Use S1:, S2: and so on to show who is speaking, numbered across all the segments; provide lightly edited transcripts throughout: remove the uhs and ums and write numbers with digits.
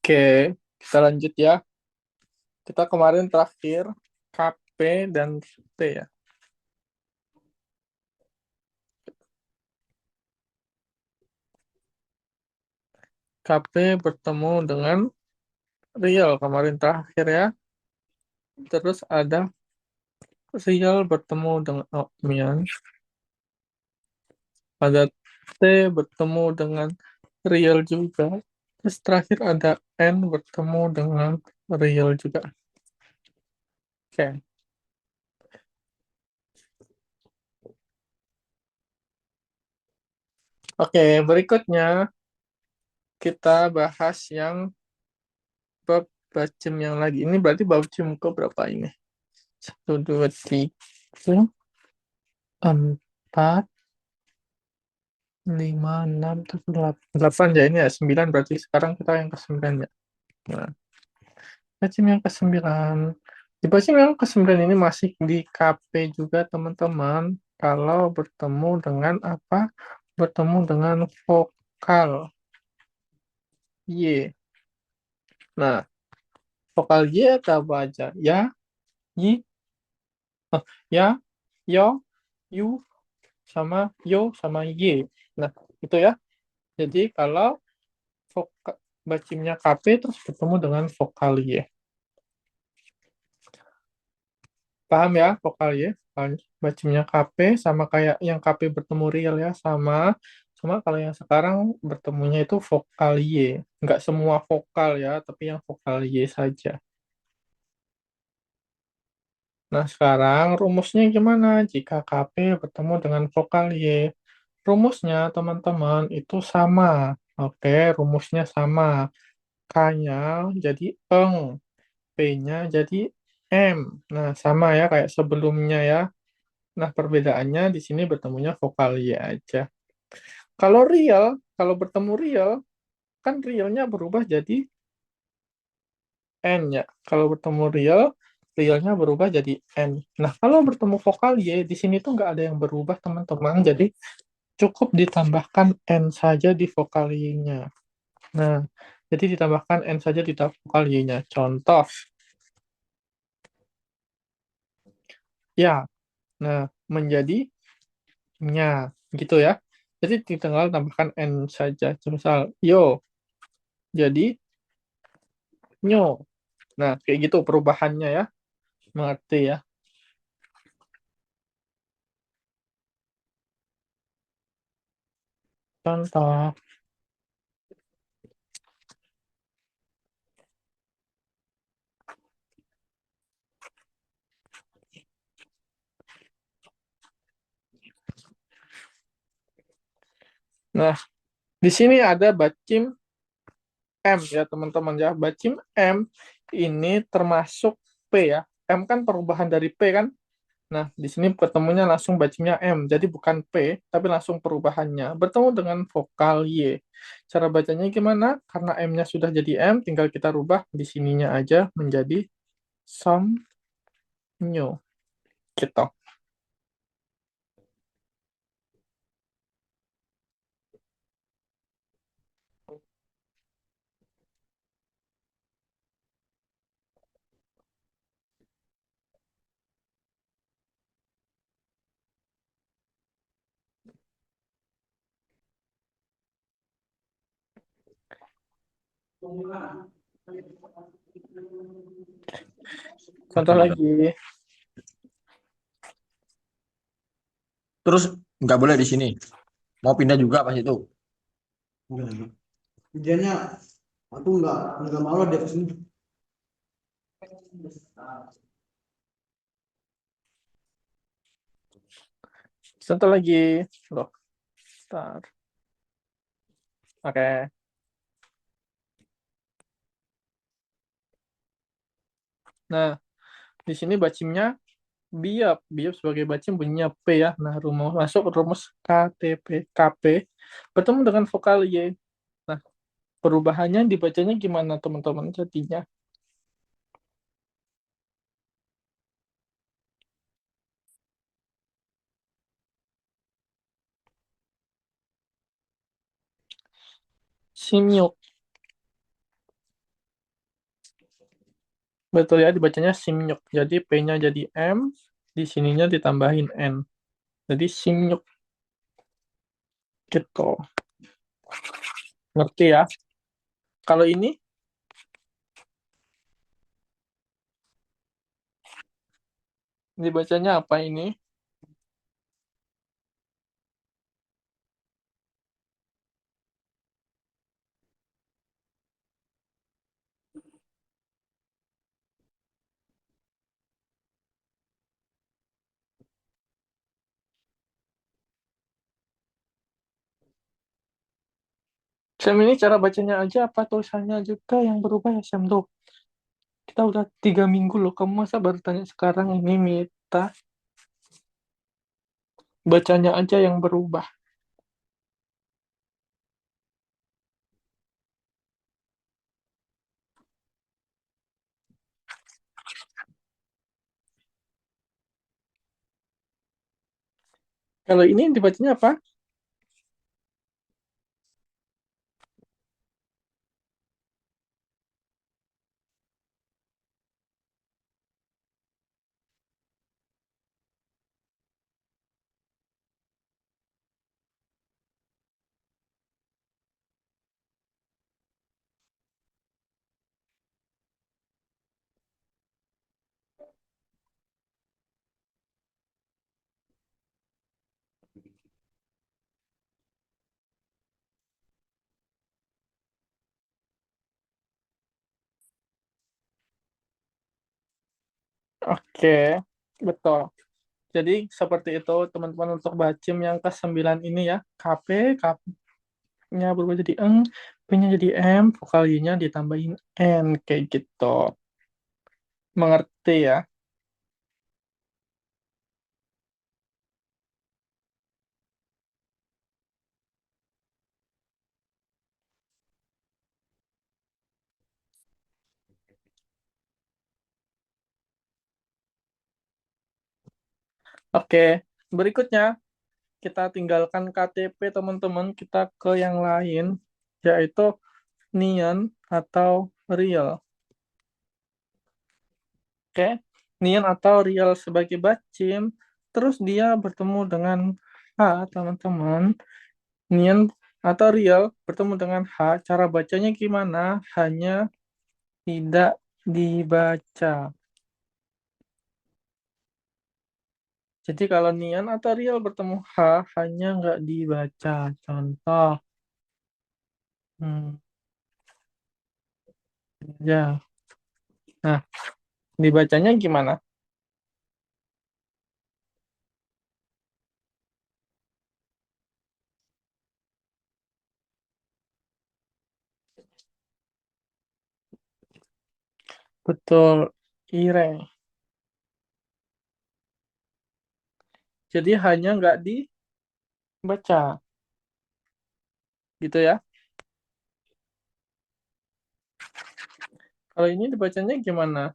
S1: Oke, kita lanjut ya. Kita kemarin terakhir KP dan T ya. KP bertemu dengan real kemarin terakhir ya. Terus ada real bertemu dengan Mian. Ada T bertemu dengan real juga. Terus terakhir ada N bertemu dengan real juga. Oke. Oke, berikutnya kita bahas yang bab bacem yang lagi. Ini berarti bacem ke berapa ini? Satu, dua, tiga, empat, lima, enam, tujuh, delapan. Delapan ya ini ya, sembilan berarti sekarang kita yang ke sembilan ya. Nah, bacem yang ke sembilan. Di bacem yang ke sembilan ini masih di KP juga teman-teman. Kalau bertemu dengan apa? Bertemu dengan vokal Y. Nah, vokal Y atau apa aja? Ya, Y, ya, yo, yu, sama yo, sama Y. Nah, itu ya. Jadi kalau bacimnya KP terus bertemu dengan vokal Y. Paham ya vokal Y? Bacimnya KP sama kayak yang KP bertemu real ya, sama. Cuma kalau yang sekarang bertemunya itu vokal Y. Nggak semua vokal ya, tapi yang vokal Y saja. Nah, sekarang rumusnya gimana jika KP bertemu dengan vokal Y? Rumusnya, teman-teman, itu sama. Oke, rumusnya sama. K-nya jadi eng, P-nya jadi M. Nah, sama ya kayak sebelumnya ya. Nah, perbedaannya di sini bertemunya vokal Y aja. Kalau real, kalau bertemu real, kan realnya berubah jadi N ya. Kalau bertemu real, realnya berubah jadi N. Nah, kalau bertemu vokal Y, di sini tuh nggak ada yang berubah, teman-teman. Jadi, cukup ditambahkan N saja di vokal Y-nya. Nah, jadi ditambahkan N saja di vokal Y-nya. Contoh, ya. Nah, menjadi nya. Gitu ya. Jadi tinggal tambahkan N saja. Misal, yo, jadi nyo. Nah, kayak gitu perubahannya ya. Mengerti ya. Contoh. Nah, di sini ada bacim M ya teman-teman ya. Bacim M ini termasuk P ya. M kan perubahan dari P kan. Nah, di sini ketemunya langsung bacimnya M. Jadi bukan P, tapi langsung perubahannya. Bertemu dengan vokal Y. Cara bacanya gimana? Karena M-nya sudah jadi M, tinggal kita rubah di sininya aja menjadi somnyo. Gitu. Contoh
S2: Oke.
S1: lagi.
S2: Terus nggak boleh di sini. Mau pindah juga pas itu.
S3: Enggak. Kerjanya aku nggak mau lah dia kesini.
S1: Contoh lagi. Loh, bentar. Oke. Nah, di sini bacimnya biap. Biap sebagai bacim bunyinya P ya. Nah, masuk rumus KTP, KP bertemu dengan vokal Y. Nah, perubahannya dibacanya gimana teman-teman jadinya? Simyuk. Betul ya, dibacanya simnyuk. Jadi P-nya jadi M, di sininya ditambahin N. Jadi simnyuk gitu. Ngerti ya? Kalau ini dibacanya apa ini? Sam, ini cara bacanya aja apa tulisannya juga yang berubah ya Sam tuh? Kita udah 3 minggu loh, kamu masa baru tanya sekarang ini Mita? Bacanya aja yang berubah. Kalau ini dibacanya apa? Oke, betul. Jadi seperti itu teman-teman untuk bacim yang ke-9 ini ya. KP, KP-nya berubah jadi eng, P-nya jadi M, vokal Y-nya ditambahin N, kayak gitu. Mengerti ya? Oke, berikutnya kita tinggalkan KTP teman-teman, kita ke yang lain, yaitu Nian atau Real. Oke, Nian atau Real sebagai bacim, terus dia bertemu dengan H, teman-teman. Nian atau Real bertemu dengan H, cara bacanya gimana? Hanya tidak dibaca. Jadi kalau Nian atau Real bertemu H, hanya nggak dibaca. Contoh, hmm, ya. Nah, dibacanya gimana? Betul, Ire. Jadi hanya nggak dibaca, gitu ya. Kalau ini dibacanya gimana?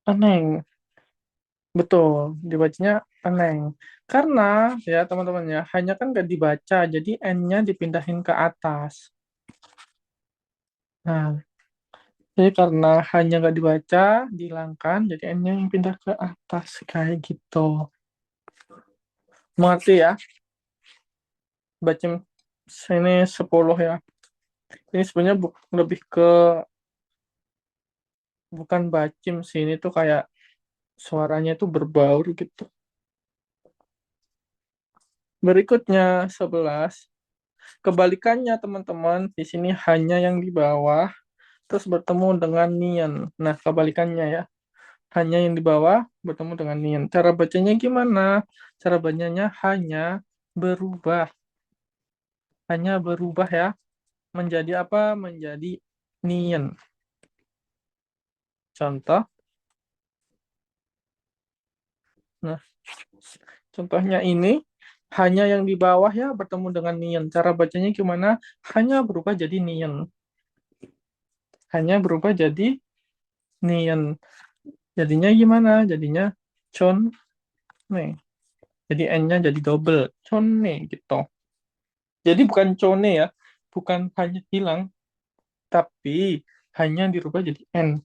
S1: Aneh. Betul, dibacanya aneh. Karena ya teman-teman ya, hanya kan nggak dibaca, jadi N-nya dipindahin ke atas. Nah, jadi karena hanya nggak dibaca, dihilangkan, jadi N-nya yang pindah ke atas, kayak gitu. Mengerti ya? Bacem sini 10 ya. Ini sebenarnya lebih ke, bukan bacim sih, ini tuh kayak suaranya itu berbaur gitu. Berikutnya 11. Kebalikannya teman-teman, di sini hanya yang di bawah terus bertemu dengan Nian. Nah, kebalikannya ya. Hanya yang di bawah bertemu dengan Nian. Cara bacanya gimana? Cara bacanya hanya berubah. Hanya berubah ya. Menjadi apa? Menjadi Nian. Contoh. Nah, contohnya ini. Hanya yang di bawah ya bertemu dengan Nian. Cara bacanya gimana? Hanya berubah jadi Nian. hanya berubah jadi nien. Jadinya gimana? Jadinya con nih. Jadi n-nya jadi double, cone gitu. Jadi bukan cone ya, bukan hanya hilang, tapi hanya dirubah jadi n.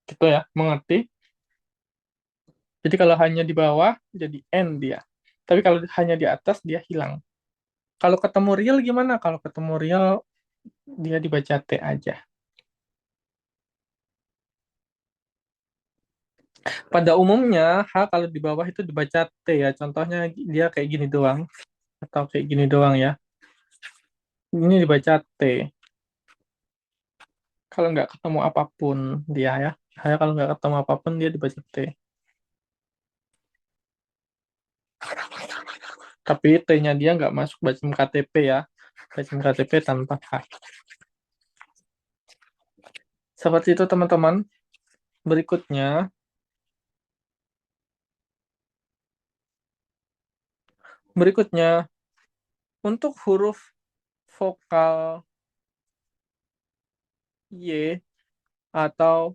S1: Gitu ya, mengerti? Jadi kalau hanya di bawah, jadi n dia. Tapi kalau hanya di atas, dia hilang. Kalau ketemu real gimana? Kalau ketemu real, dia dibaca T aja. Pada umumnya, H kalau di bawah itu dibaca T ya. Contohnya dia kayak gini doang. Atau kayak gini doang ya. Ini dibaca T. Kalau nggak ketemu apapun dia ya. Saya kalau nggak ketemu apapun dia dibaca T. Tapi T-nya dia nggak masuk bacem KTP ya. Bacem KTP tanpa H. Seperti itu teman-teman. Berikutnya, untuk huruf vokal Y atau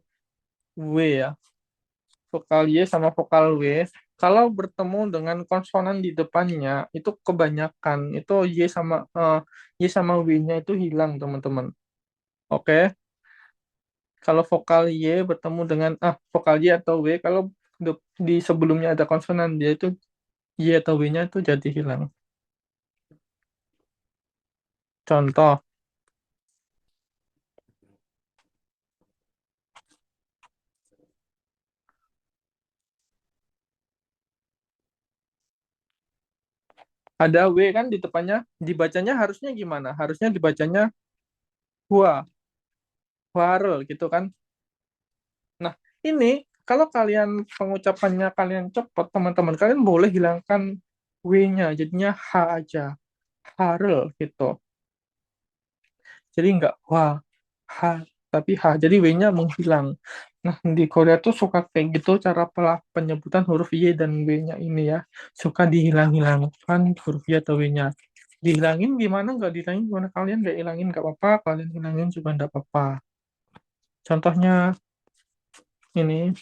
S1: W ya. Vokal Y sama vokal W. Kalau bertemu dengan konsonan di depannya, itu kebanyakan. Itu Y sama W-nya itu hilang teman-teman. Oke. Kalau vokal Y bertemu dengan vokal Y atau W, kalau di sebelumnya ada konsonan dia itu Y atau W-nya itu jadi hilang. Contoh, ada W kan di depannya, dibacanya harusnya gimana? Harusnya dibacanya hua, huare gitu kan. Nah, ini kalau kalian pengucapannya kalian cepet, teman-teman, kalian boleh hilangkan W-nya, jadinya H aja. Hare gitu. Jadi nggak wah, H, tapi H. Jadi W-nya menghilang. Nah, di Korea tuh suka kayak gitu cara penyebutan huruf Y dan W-nya ini ya. Suka dihilang-hilangkan huruf Y atau W-nya. Dihilangin gimana? Nggak dihilangin gimana? Kalian nggak hilangin nggak apa-apa. Kalian hilangin juga nggak apa-apa. Contohnya ini,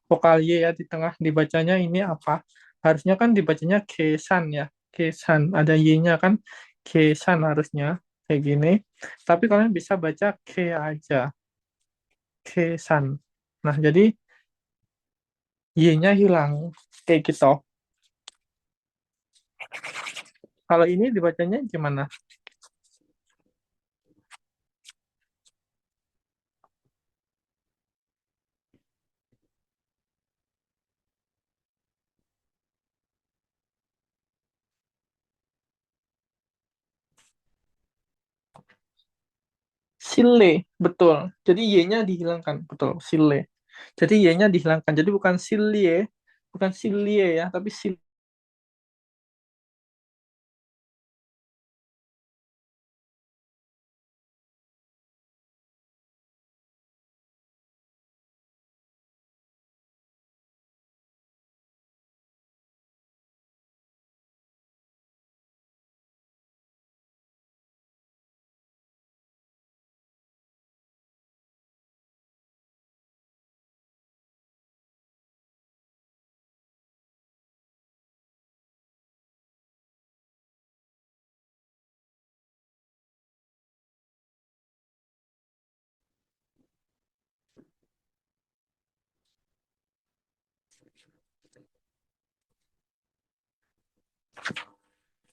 S1: vokal Y ya di tengah dibacanya ini apa? Harusnya kan dibacanya kesan ya. Kesan. Ada Y-nya kan. Kesan harusnya. Kayak gini. Tapi kalian bisa baca ke aja. Kesan. Nah, jadi Y-nya hilang. Kayak gitu. Kalau ini dibacanya gimana? Sile. Betul. Jadi Y-nya dihilangkan. Betul. Sile. Jadi Y-nya dihilangkan. Jadi bukan silie. Bukan silie ya. Tapi sile.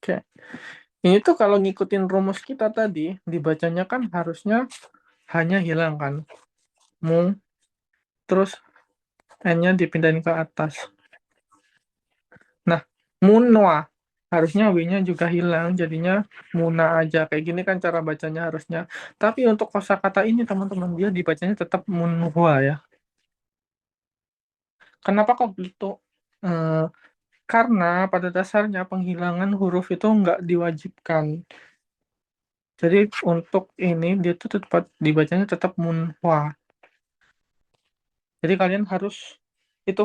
S1: Oke. Ini tuh kalau ngikutin rumus kita tadi, dibacanya kan harusnya hanya hilang kan. Mu, terus N-nya dipindahin ke atas. Nah, munwa. Harusnya W-nya juga hilang, jadinya muna aja. Kayak gini kan cara bacanya harusnya. Tapi untuk kosakata ini, teman-teman, dia dibacanya tetap munhua ya. Kenapa kok gitu? Eh, karena pada dasarnya penghilangan huruf itu nggak diwajibkan. Jadi untuk ini, dia tuh tetap dibacanya tetap munhua. Jadi kalian harus itu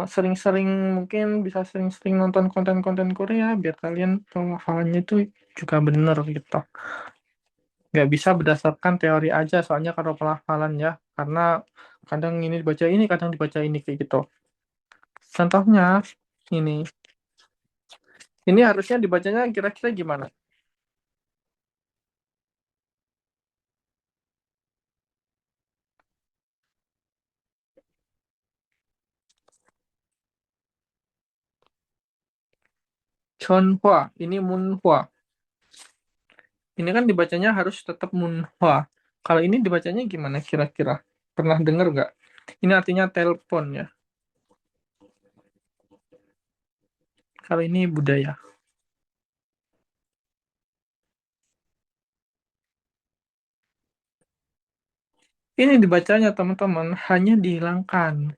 S1: sering-sering mungkin bisa sering-sering nonton konten-konten Korea biar kalian penghafalannya itu juga bener gitu. Nggak bisa berdasarkan teori aja soalnya kalau pelafalan ya, karena kadang ini dibaca ini, kadang dibaca ini kayak gitu. Contohnya ini, ini harusnya dibacanya kira-kira gimana? Chonhua, ini Munhua. Ini kan dibacanya harus tetap Munhua. Kalau ini dibacanya gimana kira-kira? Pernah dengar nggak? Ini artinya telepon ya. Kalau ini budaya. Ini dibacanya teman-teman hanya dihilangkan.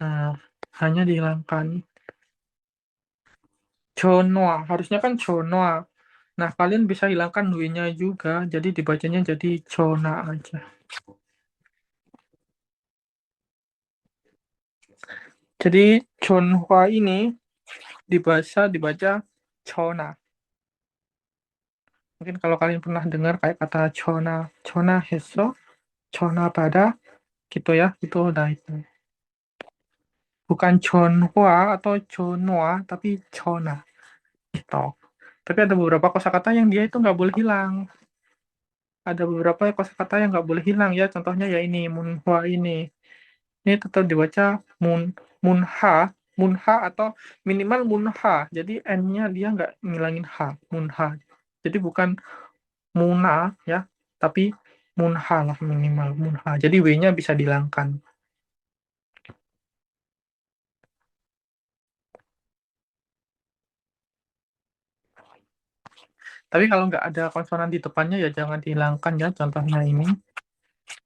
S1: Nah, hanya dihilangkan. Chonoa, harusnya kan Chonoa. Nah, kalian bisa hilangkan W-nya juga, jadi dibacanya jadi Chona aja. Jadi Chonhua ini dibaca Chona. Mungkin kalau kalian pernah dengar kayak kata Chona, Chona Heso, Chona pada, gitu ya, itu udah itu. Bukan Chonhua atau Chonoa, tapi Chona. Gitu. Tapi ada beberapa kosakata yang dia itu nggak boleh hilang. Ada beberapa kosakata yang nggak boleh hilang ya. Contohnya ya ini Munhua ini. Ini tetap dibaca Munha, Munha atau minimal Munha. Jadi N-nya dia nggak ngilangin H, Munha. Jadi bukan Muna ya, tapi Munha lah minimal Munha. Jadi W-nya bisa dihilangkan. Tapi kalau nggak ada konsonan di depannya ya jangan dihilangkan ya. Contohnya ini.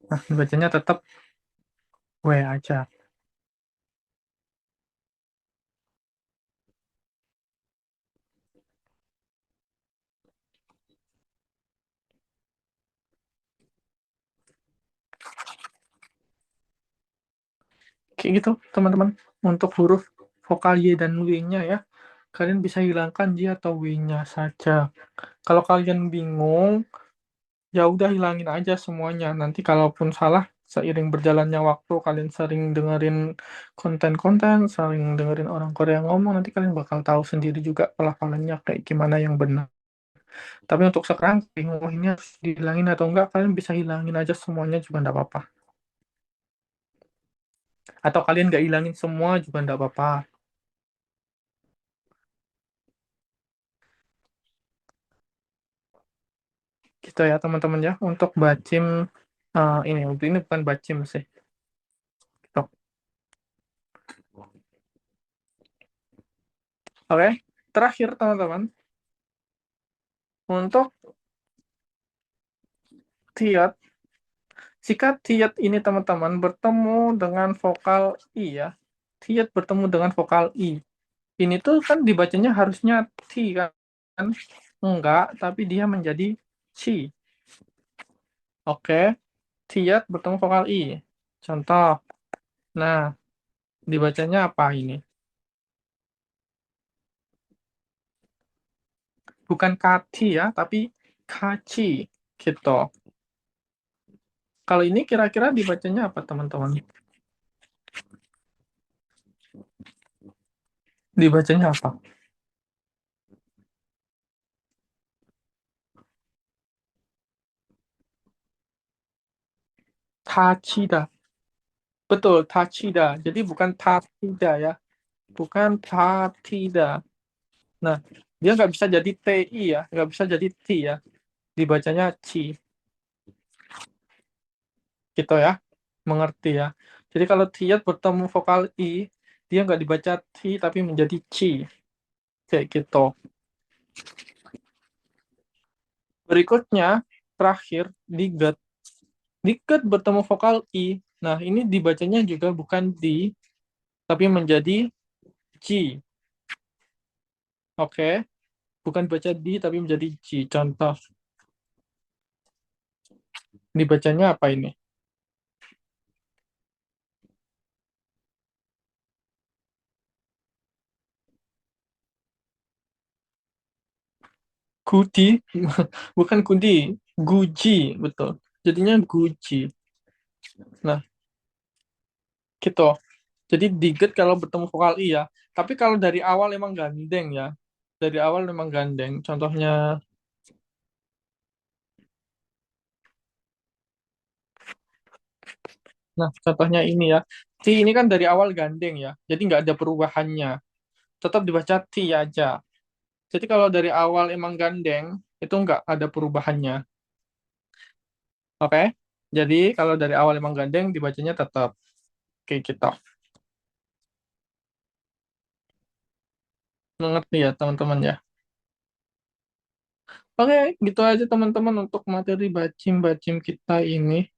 S1: Nah, bacanya tetap W aja. Kayak gitu, teman-teman. Untuk huruf vokal Y dan W-nya ya. Kalian bisa hilangkan Y atau W-nya saja. Kalau kalian bingung, ya udah hilangin aja semuanya. Nanti kalaupun salah, seiring berjalannya waktu, kalian sering dengerin konten-konten, sering dengerin orang Korea ngomong, nanti kalian bakal tahu sendiri juga pelafalannya kayak gimana yang benar. Tapi untuk sekarang, bingung "Oh, ini harus dihilangin atau enggak, kalian bisa hilangin aja semuanya juga enggak apa-apa. Atau kalian nggak hilangin semua juga enggak apa-apa. Gitu ya teman-teman ya, untuk bacim ini bukan bacim sih. Gitu. Oke, terakhir teman-teman, untuk tiat, jika tiat ini teman-teman bertemu dengan vokal I ya, tiat bertemu dengan vokal I, ini tuh kan dibacanya harusnya T kan, enggak, tapi dia menjadi C. Oke, tiat bertemu vokal I. Contoh, nah, dibacanya apa ini? Bukan kati ya, tapi kaci, gitu. Kalau ini kira-kira dibacanya apa teman-teman? Dibacanya apa? Tachida. Betul, tachida. Jadi bukan tatida ya. Bukan tatida. Nah, dia nggak bisa jadi TI ya. Nggak bisa jadi T ya. Dibacanya ci. Gitu ya. Mengerti ya. Jadi kalau tiat bertemu vokal I, dia nggak dibaca T tapi menjadi ci. Kayak gitu. Berikutnya, terakhir, diget. Diget bertemu vokal I. Nah, ini dibacanya juga bukan di, tapi menjadi G. Oke, bukan baca di, tapi menjadi G. Contoh, dibacanya apa ini? Gudi, bukan Gudi, Guji, betul. Jadinya Guji. Nah, gitu. Jadi diget kalau bertemu vokal I ya. Tapi kalau dari awal emang gandeng ya. Dari awal memang gandeng. Contohnya ini ya. Ti ini kan dari awal gandeng ya. Jadi nggak ada perubahannya. Tetap dibaca ti aja. Jadi kalau dari awal emang gandeng, itu nggak ada perubahannya. Oke? Jadi kalau dari awal emang gandeng, dibacanya tetap kayak gitu. Mengerti ya teman-teman ya? Oke, gitu aja teman-teman untuk materi bacim-bacim kita ini.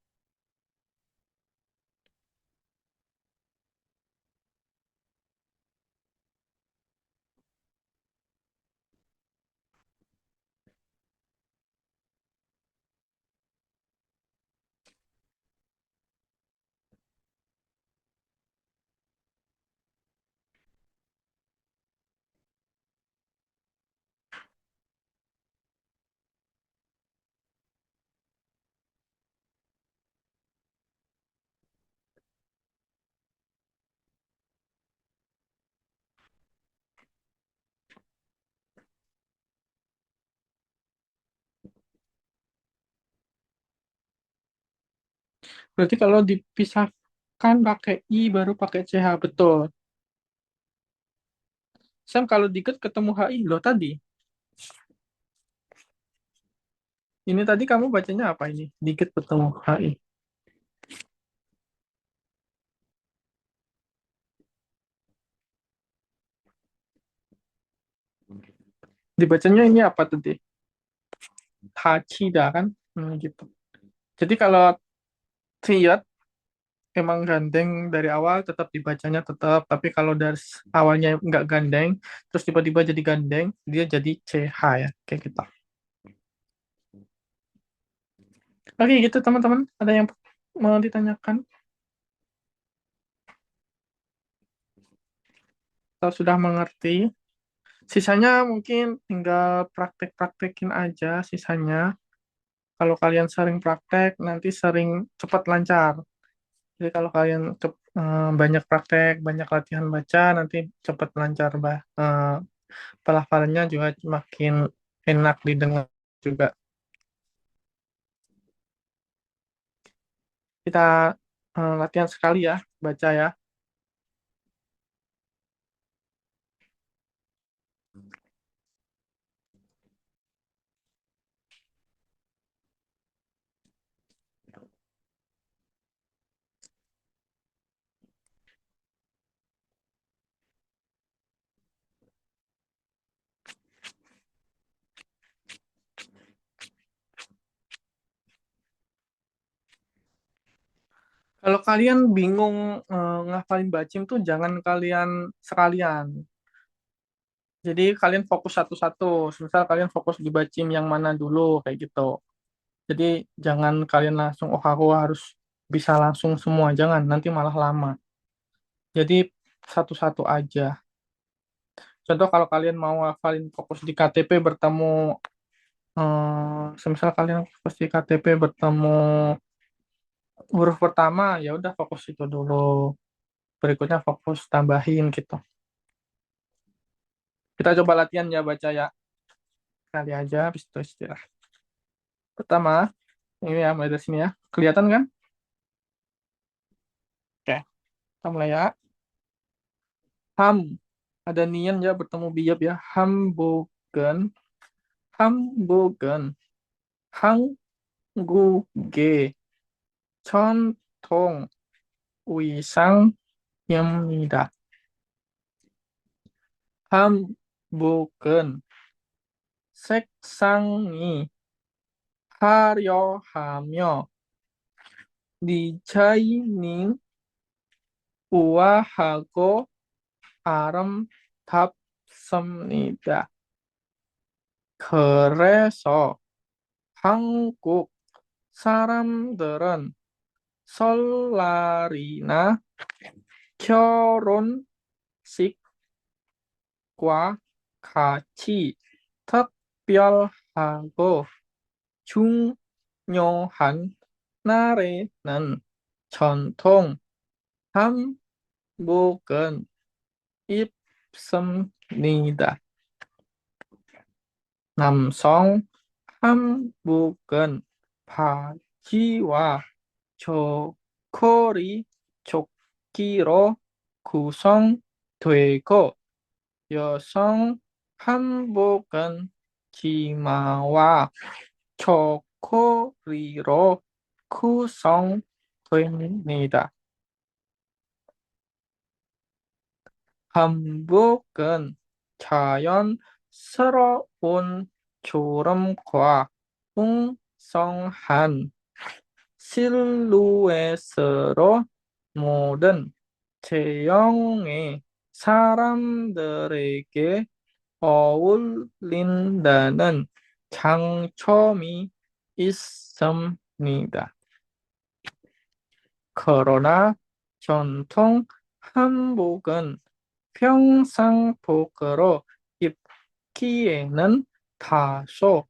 S1: Berarti kalau dipisahkan pakai I baru pakai CH, betul. Sam, kalau dikit ketemu HI, loh tadi. Ini tadi kamu bacanya apa ini? Dikit ketemu HI. Dibacanya ini apa tadi? Hachida kan? Gitu. Jadi kalau triad emang gandeng dari awal tetap dibacanya tetap, tapi kalau dari awalnya nggak gandeng, terus tiba-tiba jadi gandeng, dia jadi CH ya, kayak gitu. Oke, gitu teman-teman. Ada yang mau ditanyakan? Atau sudah mengerti? Sisanya mungkin tinggal praktek-praktekin aja sisanya. Kalau kalian sering praktek, nanti sering cepat lancar. Jadi kalau kalian banyak praktek, banyak latihan baca, nanti cepat lancar, pelafalannya juga makin enak didengar juga. Kita latihan sekali ya, baca ya. Kalau kalian bingung ngafalin bacim tuh jangan kalian sekalian. Jadi kalian fokus satu-satu. Misal kalian fokus di bacim yang mana dulu kayak gitu. Jadi jangan kalian langsung oh aku harus bisa langsung semua. Jangan, nanti malah lama. Jadi satu-satu aja. Contoh kalau kalian mau ngafalin fokus di KTP bertemu semisal kalian fokus di KTP bertemu huruf pertama, ya udah fokus itu dulu. Berikutnya fokus tambahin gitu. Kita coba latihan ya baca ya. Kali aja habis itu istirahat. Pertama, ini ya mulai dari sini ya. Kelihatan kan? Oke, kita mulai ya. Ham. Ada nian ya bertemu biyab ya. Hambogen. Hambogen. 한국의 전통 의상입니다. 한복은 색상이 화려하며 디자인이 우아하고 아름답습니다. 그래서 한국 사람들은 설날이나 결혼식과 같이 특별한 하고 중요한 날에는 전통 한복은 입습니다. 남성 한복은 바지와 저고리 조끼로 구성되고 여성 한복은 치마와 저고리로 구성됩니다. 한복은 자연스러운 주름과 웅성한 실루엣으로 모든 체형의 사람들에게 어울린다는 장점이 있습니다. 그러나 전통 한복은 평상복으로 입기에는 다소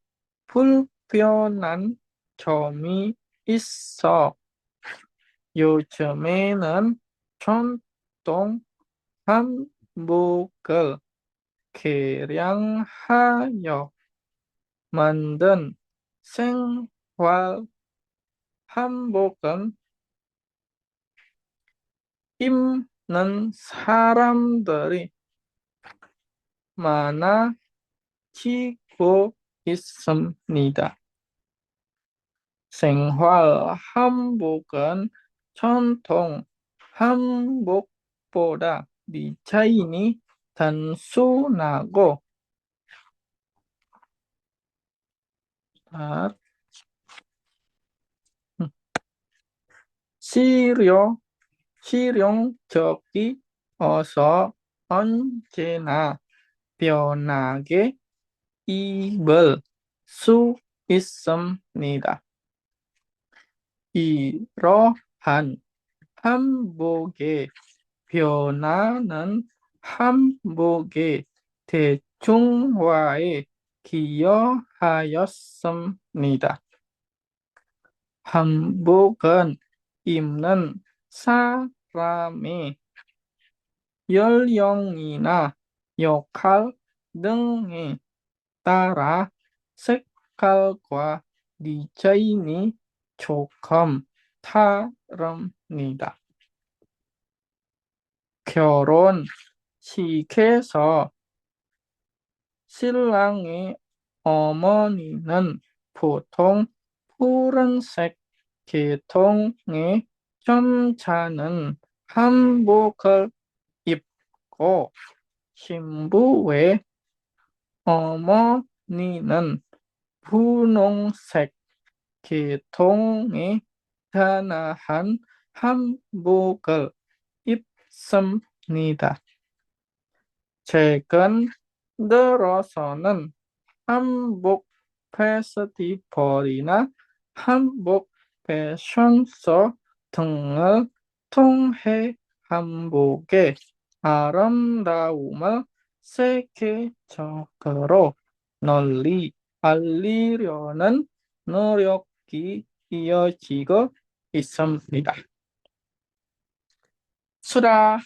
S1: 불편한 점이 있어 요즘에는 전통 한복을 개량하여 만든 생활 한복은 입는 사람들이 많아지고 있습니다. 생활 한복은 전통 한복보다 디자인이 단순하고 실용, 실용적이어서 언제나 편하게 입을 수 있습니다. 이러한 한복의 변화는 한복의 대중화에 기여하였습니다. 한복은 입는 사람의 연령이나 역할 등에 따라 색깔과 디자인이 조금 다릅니다. 결혼식에서 신랑의 어머니는 보통 푸른색 계통의 점잖은 한복을 입고 신부의 어머니는 분홍색 계통의 단아한 한복을 입습니다. 최근 들어서는 한복 페스티벌이나 한복 패션쇼 등을 통해 한복의 아름다움을 세계적으로 널리 알리려는 노력이 이어지고 있습니다. Sudah,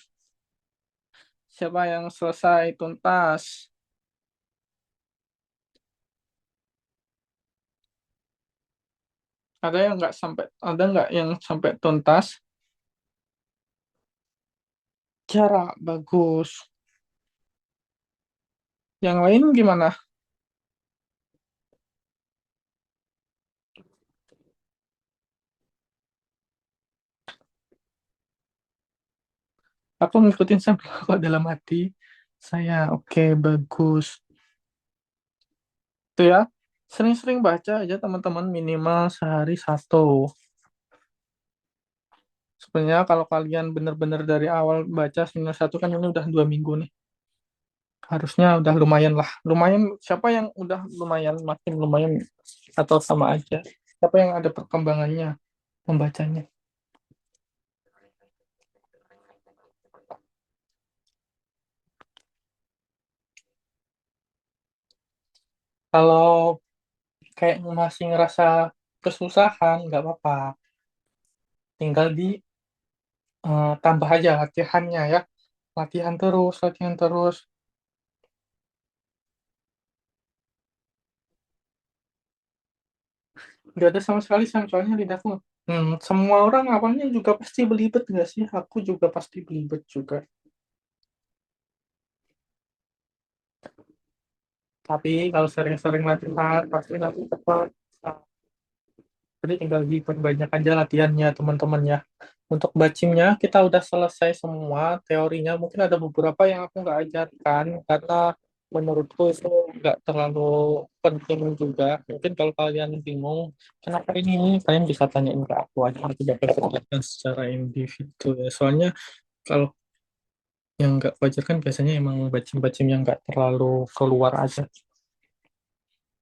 S1: siapa yang selesai tuntas? Ada nggak yang sampai tuntas? Cara bagus. Yang lain gimana? Aku ngikutin sambil kok dalam hati. Saya oke, bagus. Itu ya. Sering-sering baca aja teman-teman minimal sehari satu. Sebenarnya kalau kalian benar-benar dari awal baca minimal satu kan ini udah 2 minggu nih. Harusnya udah lumayan lah. Lumayan, siapa yang udah lumayan, makin lumayan atau sama aja? Siapa yang ada perkembangannya membacanya? Kalau kayak masih ngerasa kesusahan, nggak apa-apa. Tinggal di tambah aja latihannya ya. Latihan terus, latihan terus. Nggak ada sama sekali Sam, soalnya lidahku. Semua orang awalnya juga pasti belibet nggak sih? Aku juga pasti belibet juga. Tapi kalau sering-sering latihan, pasti nanti cepat. Jadi tinggal diperbanyak aja latihannya teman-teman ya. Untuk batchingnya kita udah selesai semua teorinya. Mungkin ada beberapa yang aku nggak ajarkan karena menurutku itu nggak terlalu penting juga. Mungkin kalau kalian bingung kenapa ini, kalian bisa tanyain ke aku aja. Aku bakal jelaskan secara individu ya. Soalnya kalau yang nggak wajar kan biasanya emang batching-batching yang nggak terlalu keluar aja.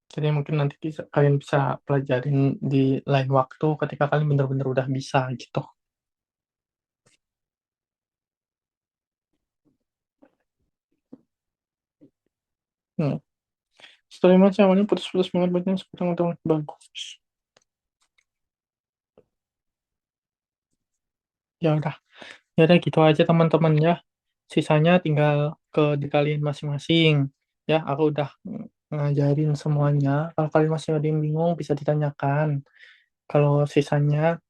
S1: Jadi mungkin nanti kalian bisa pelajarin di lain waktu ketika kalian benar-benar udah bisa gitu. Hmm. Setelah macam awalnya putus-putus banget banyak sekarang udah bagus. Ya udah, ya udah gitu aja teman-teman ya. Sisanya tinggal di kalian masing-masing. Ya, aku udah ngajarin semuanya. Kalau kalian masih ada yang bingung bisa ditanyakan. Kalau sisanya,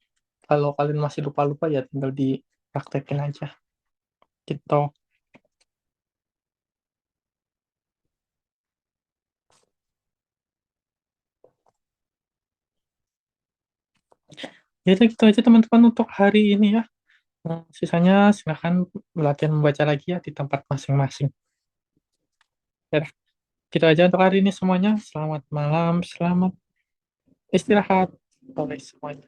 S1: kalau kalian masih lupa-lupa ya tinggal dipraktekin aja. Gitu. Ya udah gitu aja teman-teman untuk hari ini ya. Sisanya silakan latihan membaca lagi ya di tempat masing-masing. Ya, gitu aja untuk hari ini semuanya. Selamat malam, selamat istirahat. Bye semuanya.